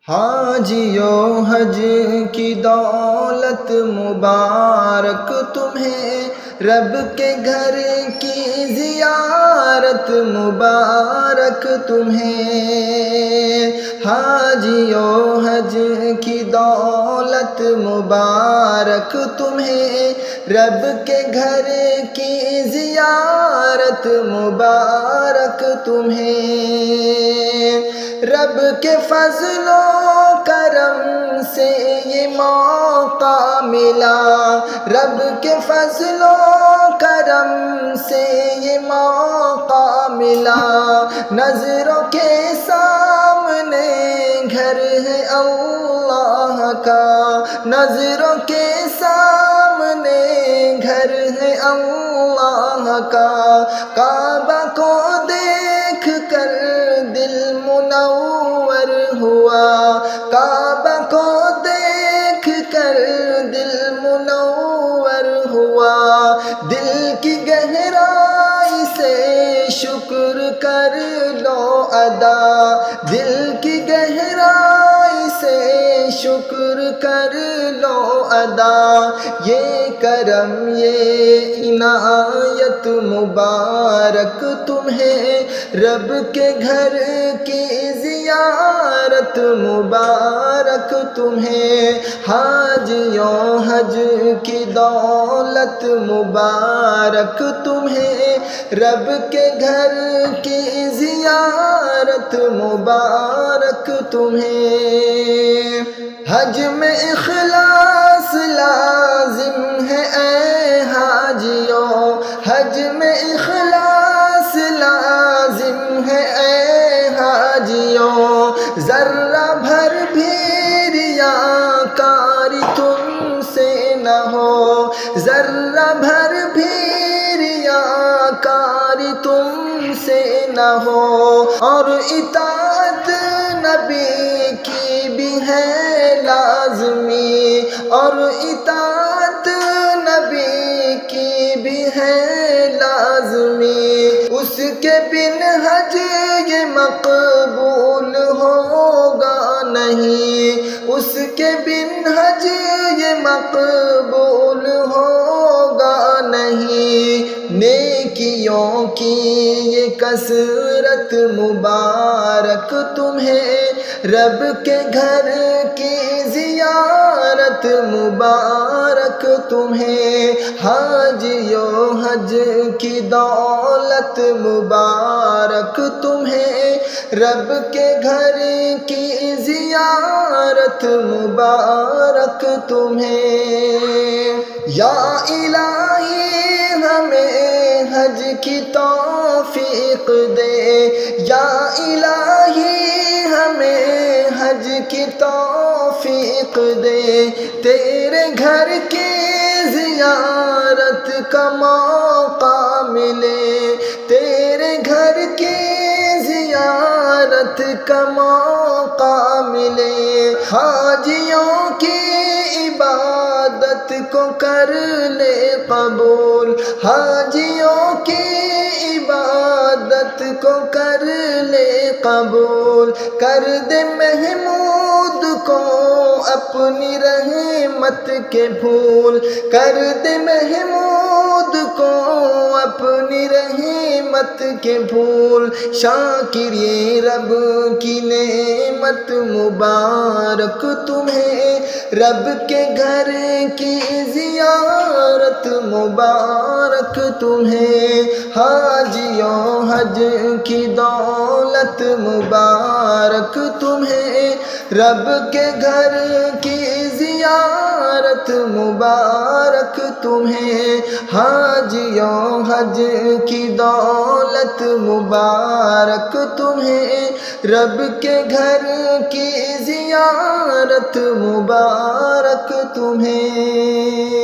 حاجیو حج کی دولت مبارک تمہیں، رب کے گھر کی زیارت مبارک تمہیں۔ حاجیو حج کی دولت مبارک تمہیں، رب کے گھر کی زیارت مبارک تمہیں۔ رب کے فضل و کرم سے یہ موقع ملا، رب کے فضل و کرم سے یہ موقع ملا، نظروں کے سامنے گھر ہے اللہ کا، نظروں کے سامنے گھر ہے اللہ کا، کعبہ کو دیکھ کر دل منور ہوا، کعبہ کو دیکھ کر دل منور ہوا، دل کی گہرائی سے شکر کر لو ادا، دل کی گہرائی سے شکر کر لو ادا، یہ کرم یہ عنایت مبارک تمہیں، رب کے گھر کی زیارت مبارک تمہیں۔ حاجیوں حج کی دولت مبارک تمہیں، رب کے گھر کی زیارت مبارک تمہیں۔ حج میں اخلاص لازم ہے اے حاجیوں، حج میں اخلاص لازم ہے اے حاجیوں، ذرہ بھر بھی ریاکاری تم سے نہ ہو، ذرہ بھر بھی ریاکاری تم سے نہ ہو، اور اطاعت نبی کی بھی ہے لازمی، اور اطاعت نبی کی بھی ہے لازمی، اس کے بن حج یہ مقبول ہوگا نہیں، اس کے بن حج یہ مقبول ہوگا نہیں، نیکیوں کی یہ کثرت مبارک تمہیں، رب کے گھر کی زیارت مبارک تمہیں۔ حاجیوں حج کی دولت مبارک تمہیں، رب کے گھر کی زیارت مبارک تمہیں۔ یا الہی ہمیں حج کی توفیق دے، یا الہی ہمیں حج کی توفیق دے، تیرے گھر کی زیارت کا موقع ملے، تیرے گھر کی زیارت کا موقع ملے، حاجیوں کی عبادت کو کر لے قبول، حاجیوں کی عبادت کو کر لے قبول، کر دے محمود کو اپنی رحمت کے پھول، کر دے محمود کو اپنی رحمت کے پھول، شاکر یہ رب کی نعمت مبارک تمہیں، رب کے گھر کی زیارت مبارک تمہیں۔ حاجیوں حج کی دولت مبارک تمہیں، رب کے گھر کی زیارت مبارک تمہیں۔ حاجیوں حج کی دولت مبارک تمہیں، رب کے گھر کی زیارت مبارک تمہیں۔